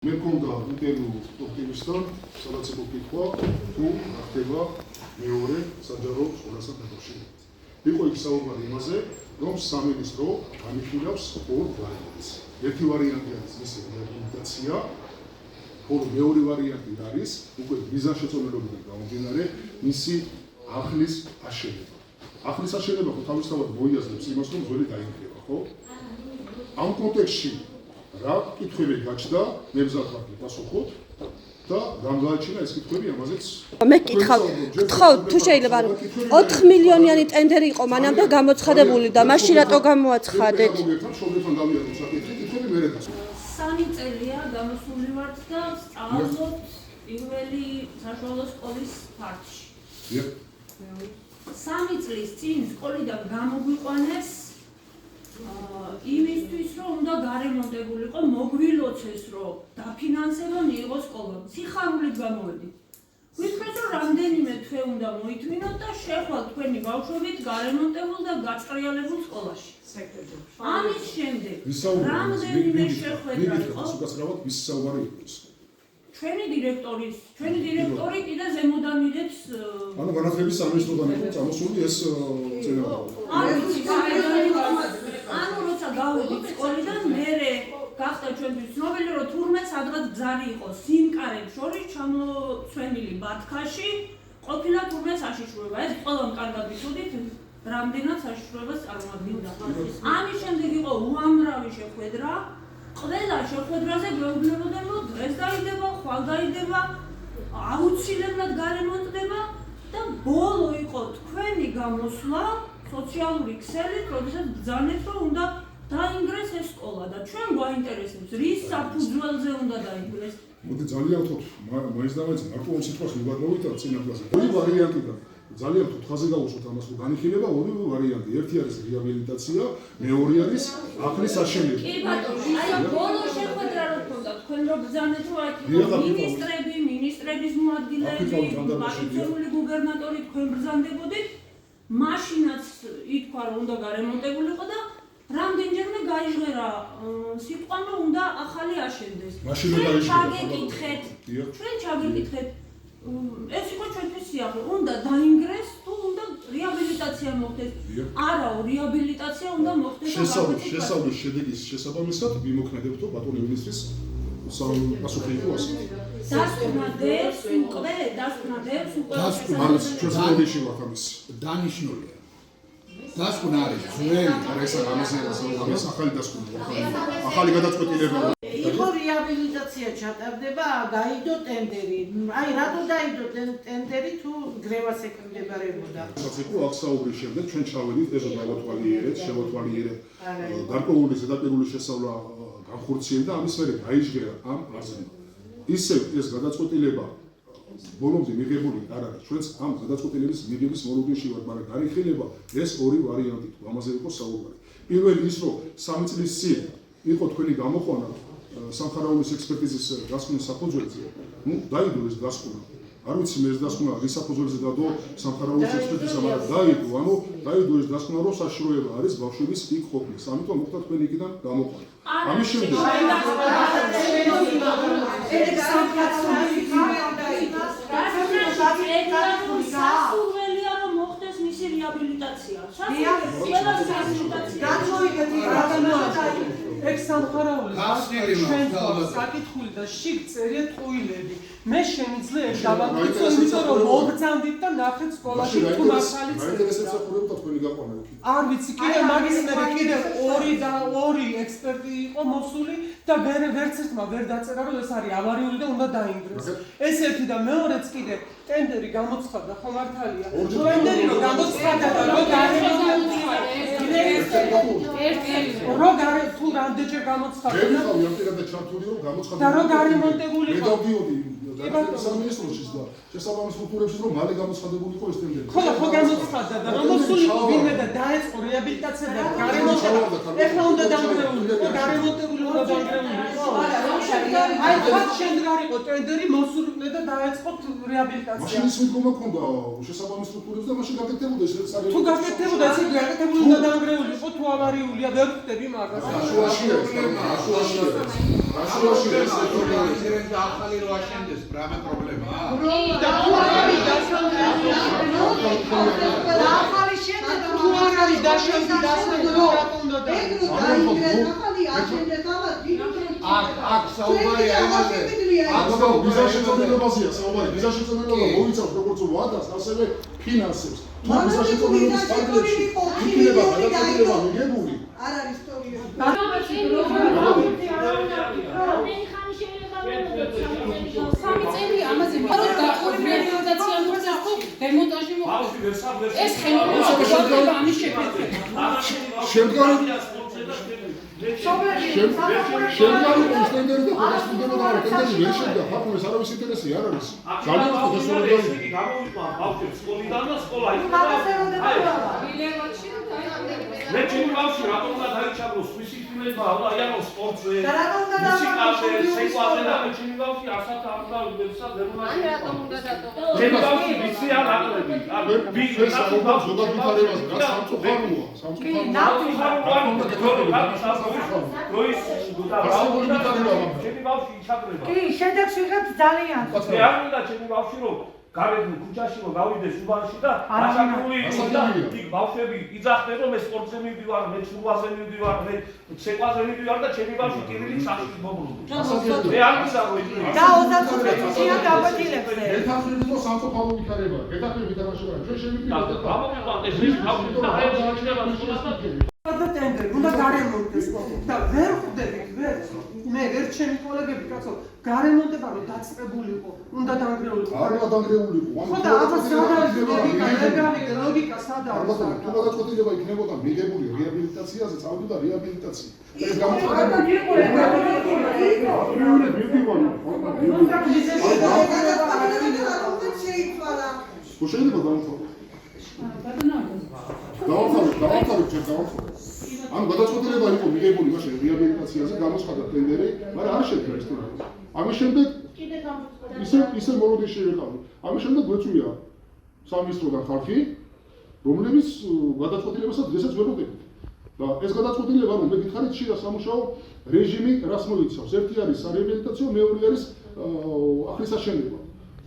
მე მქონდა ინტერვიუ ოპტიმისტთან, სადაც მოგკითხვა, თუ ხდება მეორე საჯარო სკოლასთან დაკავშირებით. იყო იქ საუბარი იმაზე, რომ სამინისტრო განიხილავს ორ ვარიანტს. ერთი ვარიანტი არის მისი რეაბილიტაცია, ხოლო მეორე ვარიანტი არის უკვე მიზანშეწონილობიდან გამომდინარე მისი ახლის აშენება. ახლის აშენება ხო თავისთავად მოიაზრებს იმას, რომ ძველი დაინგრევა, ხო? ამ კონტექსტში რა კითხვები გაჩნდა, მე მზად ვარ გიპასუხოთ და გამგააჩინა ეს კითხვები ამაზეც. მე გითხავ, თუ შეიძლება 4 მილიონიანი ტენდერი იყო მანამდე გამოცხადებული და მაშინ რატო გამოაცხადეთ? კითხვები მე რეკასო. 3 წელია გამოსული ვართ და სწავლობ პირველი საშუალო სკოლის ფარდში. 3 წლის წინ სკოლიდან გამოგვიყვანეს იმისთვის, რომ უნდა გარემონტებულიყო, მოგვილოცეს, რომ დაფინანსება მიიღო სკოლამ. სიხარულით გამოვედით. ვიტყვით, რომ რამდენიმე თვე უნდა მოითმინოთ და შეხვალ თქვენი ბავშვებით გარემონტებულ და გაწყრიალებულ სკოლაში. ამის შემდეგ რამდენიმე შეხვედრა იყო. ვის საუბარი იყო? ჩვენი დირექტორი კიდე ზემოდან მიდებს. ანუ განათლების სამინისტროდან იყო წამოსული ეს წევა. ანუ როცა გავედით სკოლიდან, მერე გახდა ჩვენთვის ცნობილი, რომ თურმე სადღაც გზარი იყო სიმკარებს შორის ჩამოცვენილი ბათქაში, ყოფილა თურმე საშიშროება. ეს ყველამ კარგად ვიცოდით, რამდენად საშიშროებას წარმოადგენდა. ამის შემდეგ იყო უამრავი შეხვედრა. ყველა შეხვედრაზე გვეუბნებოდნენ, რომ დღეს დაიდება, ხვალ დაიდება, აუცილებლად გარემონტდება და ბოლო იყო თქვენი გამოსვლა სოციალური ქსელით, როდესაც ბრძანეთ, რომ უნდა დაინგრეს ეს სკოლა და ჩვენ გვაინტერესებს, რის საფუძველზე უნდა დაინგრეს. მოდი ძალიან თოთ მაინც და მაინც მარტო ამ სიტყვას მივაგმოვით წინაპლაზე. ორი ვარიანტი და ძალიან თოთ ხაზე გავუსვათ ამას, რომ განიხილება ორი ვარიანტი. ერთი არის რეაბილიტაცია, მეორე არის ახლის აშენება. კი ბატონო, აი ბოლო შეხვედრა რო ქონდა, თქვენ რო ბრძანეთ, რომ აი მინისტრების მოადგილეები, მაკედონიური გუბერნატორი თქვენ ბრძანდებოდით, მაშინაც ითქვა, რომ უნდა გარემონტებულიყო და რამდენჯერმე გაიჟღერა სიტყვამ, რომ უნდა ახალი აშენდეს. ჩვენ ჩაგეკითხეთ, ეს იყო ჩვენთვის სიახლე, უნდა დაინგრეს თუ უნდა რეაბილიტაცია მოხდეს. არაო, რეაბილიტაცია უნდა მოხდეს. შესავლის შედეგის შესაბამისად მიმოქმედებთო ბატონი მინისტრის პასუხი იყო ასე. დასკვნადებს უკვე არის ჩვენს ვარ ამის დანიშნულია. დასკვნა არის ძველი, არა ეს ამას ახალი დასკვნა, ახალი გადაწყვეტილება. იყო რეაბილიტაცია ჩატარდება, დაიდო ტენდერი. აი რატო დაიდო ტენდერი თუ გრევას ეკვემდებარებოდა? იყო აქ საუბრის შემდეგ ჩვენ ჩავედით ეს დავათვალიერეთ, შევათვალიერეთ გარკვეული ზედაპირული შესწავლა განხორციელდა და ამის მერე გაიჟღერა ამ აზრმა. ისევ ეს გადაწყვეტილება ბოლომდე მიღებული არ არის. ჩვენც ამ გადაწყვეტილების მიღების მოლოდინში ვართ, მაგრამ განიხილება ეს ორი ვარიანტი თუ ამაზე იყო საუბარი. პირველი ის, რომ 3 წლის წინ იყო თქვენი გამოყვანა სამხარაულის ექსპერტიზის დასკვნის საფუძველზე. დაიდო ეს დასკვნა. არ ვიცი მე ეს დასკვნა რის საფუძველზე დადო სამხარაულის ექსპერტიზა, მაგრამ დაიდო ეს დასკვნა, რომ საშიშროება არის ბავშვების იქ ყოფნის. ამიტომ მოხდა თქვენ იქიდან გამოყვანა. ამის შემდეგ სასურველია რომ მოხდეს მისი რეაბილიტაცია. ეგ სამხარაული საკითხული და შიგ წერია ტყუილები. მე შემიძლია ეგ დავაკითხო, იმიტომ რომ მოგძანდით და ნახეთ სკოლაში თუ მართალი მაინტერესებს ახურებდა თქვენი გაყვანა იქ. არ ვიცი, კიდე მაგის მერე კიდე ორი ექსპერტი იყო მოსული და ვერც ერთმა ვერ დაწერა, რომ ეს არის ავარიული და უნდა დაინგრეს. ეს ერთი და მეორეც კიდე ტენდერი გამოცხადდა, ხო მართალია? ტენდერი რომ გამოცხადდა და თუ რამდენჯერ გამოცხადდა და რომ გარემონტებული იყო. სამინისტროში და შესაბამის სტრუქტურებში რომ მალე გამოცხადებული იყო ეს ტენდერი. ხო გამოცხადდა და რომოსული ვინმე და დაეწყო რეაბილიტაცია და გარემონტება. ეხლა უნდა დამგრეულიყო, გარემონტებული უნდა დამგრეულიყო. აი თქვა შემდეგ არ იყო ტენდერი მოსული და დაეწყო რეაბილიტაცია. მაშინ ის მდგომა ქონდა შესაბამის სტრუქტურებს და მაშინ გაკეთებოდა ეს თუ გაკეთებოდა ეს გაკეთებული უნდა დამგრეულიყო თუ ავარიულია ვერ ვხვდები მაგას. აშუაშია. გაშუაში ეს ინტერესზე ახალი რო აშენდეს, რამე პრობლემაა? და თუ არ არის დასამდები, ახალი შედეგი თუ არ არის დასამდები, რატომ უნდა აქ საუბარია იმაზე. ახლა ვიზაშეწონებაზეა საუბარი. ვიზაშეწონებაზე მოიცავს როგორც ვადას, ასევე ფინანსებს. თუ ვიზაშეწონებების ფარგლებში იქნება გადაწყვეტილება მიღებული, არ არის ისტორია. სამი წელი ამაზე მიყაროთ რეალიზაცია მოხდეს თუ დემონტაჟი მოხდეს ეს ხელმოწერა ამის შეფეთქება შემდგარი სტენდერი და გადასტურდება და ტენდერი ვერ შედგა ხალხის არავის ინტერესი არ არის ძალიან უხეშოვანია გამოვიყვან ბავშვებს სკოლიდან და სკოლა იქნება მე ჩემი ბავშვი რატომ უნდა დაიჩაგროს მისი ფილმება აიარო სპორტზე მუსიკაზე სეკვაზე და ჩემი ბავშვი ასათ არ დაუგებსა ვერმანი რატომ უნდა დატოვო ჩემი ბავშვი ვიცი არ აყრები ეს საუბარ ზოგადად ვითარებას რა სამწუხაროა როის და ჩემი ბავშვი იჩაგრება კი შედეგს ვიღებთ ძალიან მე არ უნდა ჩემი ბავშვი რომ გარეთ ქუჩაში რომ გავიდეს უბანში და აშაკრული და იქ ბავშვები იძახდნენ რომ მე სპორტზე მივდივარ, მე ცურვაზე მივდივარ, მე ცეკვაზე მივდივარ და ჩემი ბავშვი კირილით სახში მობრუნდა. მე არ ვისაუბრე ის. და 35 წუთია გაგვეთილებს. ერთადერთი სამწუხარო ვითარება, ერთადერთი თამაშია. ჩვენ შევიდეთ და გამოვიყვანთ ეს ბავშვი და აი შეიძლება სკოლასთან და ტენდერი უნდა გარემონტდეს და ვერ ხვდებით მე ვერ ჩემი კოლეგები კაცო გარემონტება რომ დაწყებულიყო უნდა დანგრეულიყო არ უნდა დანგრეულიყო ხო და აბა ლოგიკა სადაა ალბათ თუ გადაწყვეტილება იქნებოდა მიღებული რეაბილიტაციაზე წავიდა რეაბილიტაცია ეს გამოცხადება შეიძლება გამოვთვალოთ ამ გადაწყვეტილება იყო მიღებული მაშინ რეაბილიტაციაზე გამოცხადდა ტენდერი, მაგრამ არ შედგა ეს ტენდერი. ამის შემდეგ ისე მოროდის შევეყავი. ამის შემდეგ გვეწვია სამინისტროდან ხალხი, რომლებიც გადაწყვეტილებასაც დღესაც ვერ უყურებთ. და ეს გადაწყვეტილება რომ მე გითხარით შიდა სამუშაო რეჟიმი რას მოიცავს? ერთი არის სარეაბილიტაციო, მეორე არის ახლის აშენება.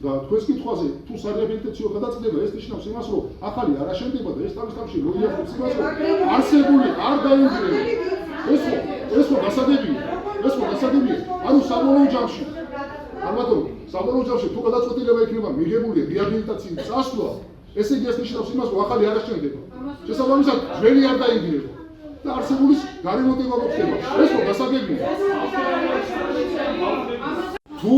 და თქვენს კითხვაზე თუ სარეაბილიტაციო გადაწყვეტილება ეს ნიშნავს იმას რომ ახალი არ აშენდება და ეს თავის თავში მოიაზრებს იმას რომ არსებული არ დაინგრევა ეს ხო გასაგებია ანუ საბოლოო ჯამში ალბათ საბოლოო ჯამში თუ გადაწყვეტილება იქნება მიღებული რეაბილიტაციის წასვლა ესე იგი ეს ნიშნავს იმას რომ ახალი არ აშენდება შესაბამისად ძველი არ დაინგრევა და არსებულის გარემონტება მოხდება ეს ხო გასაგებია თუ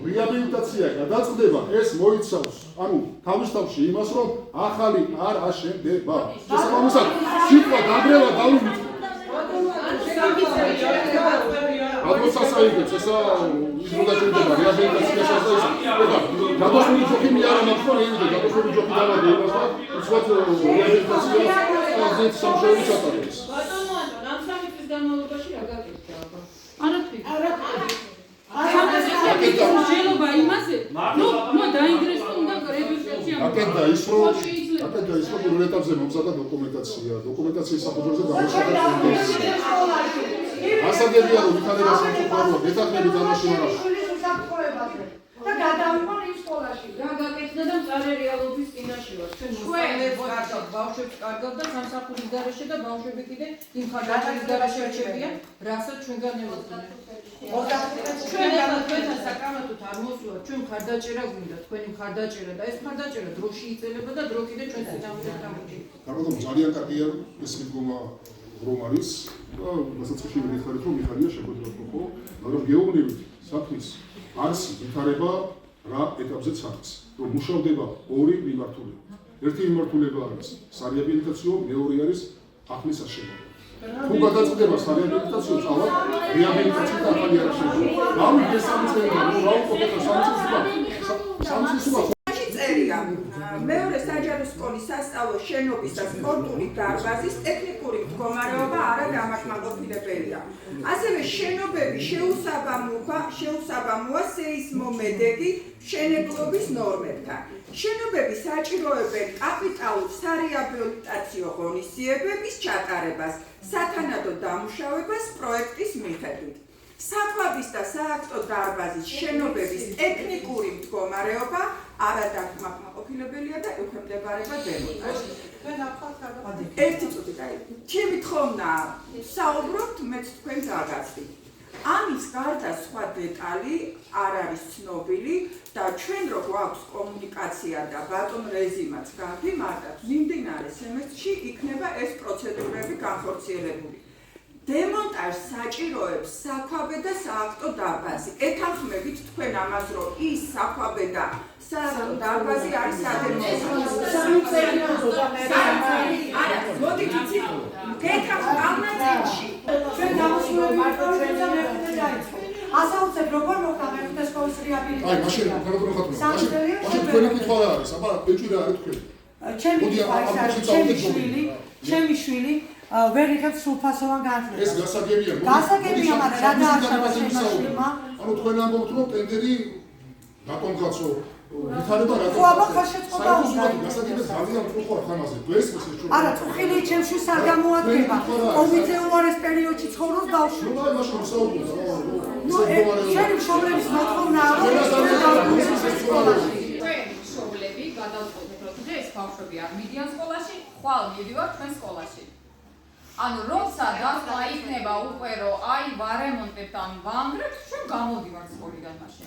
რეაბილიტაცია გადაწყვეტება ეს მოიცავს ანუ თავის თავში იმას რომ ახალი არ აშენდება შესაბამისად სიტყვა დაგრევა დავივიწყო აბოსასაიგებს ესა ის რო დაჭირდება რეაბილიტაცია შესაძლოა ეხლა გადასული ჯოხი მე არ მაქვს რომ ევიდე გადასული ჯოხი დავადე იმას და უცბად რეაბილიტაცია ზეთ სამშობლოში ჩატარდეს ბატონო ანტონ ამ სამი წლის განმავლობაში რა გაკეთდა არაფერი შეიძლება იმაზე ნუ დაინგრეს თუ უნდა რეაბილიტაცია აკეთდა ის რომ პირველ ეტაპზე მომზადდა დოკუმენტაციის საფუძველზე გამოცხადდა ასაგებია რომ ვითარება სამწუხაროა გეთანხმებით ამაში მაგრამ და გადავიყო იმ სკოლაში რა გაკეთდა და მწარე რეალობის წინაშე ვარ ჩვენ მოსწავლეებს ბავშვებს კარგავ და სამსახურის გარეშე და ბავშვები კიდე იმ ხარჯების გარეშე რჩებიან რასაც ჩვენგან ელოდნენ ჩვენ თქვენთან საკამათოდ არ მოსულა ჩვენ მხარდაჭერა გვინდა თქვენი მხარდაჭერა და ეს მხარდაჭერა დროში იწერება და დრო კიდე ჩვენ წინამორბედად გამოჩნდება კარგად ძალიან კარგია ეს მიდგომა რომ არის და მასაცაში მიხარით რომ მიხარია შეგვიძლია ხო მაგრამ გეუბნებით საქმის არსი ვითარება რა ეტაპზეც არის რომ მუშავდება ორი მიმართულება ერთი მიმართულება არის სარეაბილიტაციო მეორე არის ახლის აშენება თუ გადაწყვეტება სარეაბილიტაციო წავა რეაბილიტაცია და ახალი არ შეიძლება რავი ეს სამწელია რა უკეთო სამწელია წერია მეორე საჯარო სკოლის სასწავლო შენობის და სპორტული დარბაზის ტექნიკური მდგომარეობა არა გამართმაყოფილებელია. ასევე შენობები შეუსაბამოა სეისმომედეგი მშენებლობის ნორმებთან. შენობები საჭიროებენ კაპიტალურ სარეაბილიტაციო ღონისძიებების ჩატარებას, სათანადო დამუშავებას პროექტის მიხედვით. საქვაბის და სააქტო დარბაზის შენობების ტექნიკური მდგომარეობა არადაკმაყოფილებელია და ექვემდებარება დემონტაჟს. ერთი წუთი, ჩემი თხოვნა საუბრობთ, მეც თქვენ გაგაცდით. ამის გარდა სხვა დეტალი არ არის ცნობილი და ჩვენ რო გვაქვს კომუნიკაცია და ბატონ რეზიმაც გამიმართავს, მიმდინარე სემესტრში იქნება ეს პროცედურები განხორციელებული. დემონტაჟს საჭიროებს საქვაბე და სააქტო დარბაზი. ეთანხმებით თქვენ ამას, რომ ის საქვაბე და სააქტო დარბაზი არის არა, მოდით იცით, გეთანხმდით ჩვენ გამოსულებით ასაუცებ როგორ მოხდა მეხუთე სკოლის რეაბილიტაცია. აი, მაშინ ფარადო ხატმა. მაშინ თქვენი კითხვა რა არის? აბა, ეჭვი რა არის თქვენ? ჩემი შვილი ვერ იღებს სრულფასოვან განათლებას. ეს გასაგებია. გასაგებია, მაგრამ რა დააშავა ჩემმა შვილმა? ანუ თქვენ ამბობთ, რომ ტენდერი დაკონკრეტო ვითარება რა? ხო, აბა ხარ შეწყობა უნდა. გასაგებია ძალიან უფრო ხანაზე. ეს ჩვენ. არა, წუხილი ჩემ შვილს არ გამოადგება. კომიტე უარეს პერიოდში ცხოვრობს ბავშვი. ნუ აი მაშინ საუბრობთ. ნუ შენი მშობლების მოთხოვნაა, რომ მშობლები გადავწყვეტეთ, რომ დღეს ეს ბავშვები არ მიდიან სკოლაში, ხვალ მიდივარ ჩვენ სკოლაში. ანუ როცა დასვლა იქნება უკვე რომ აი ვარემონტებთ ან ვანგრებთ, ჩვენ გამოდივართ სკოლიდან მაშინ.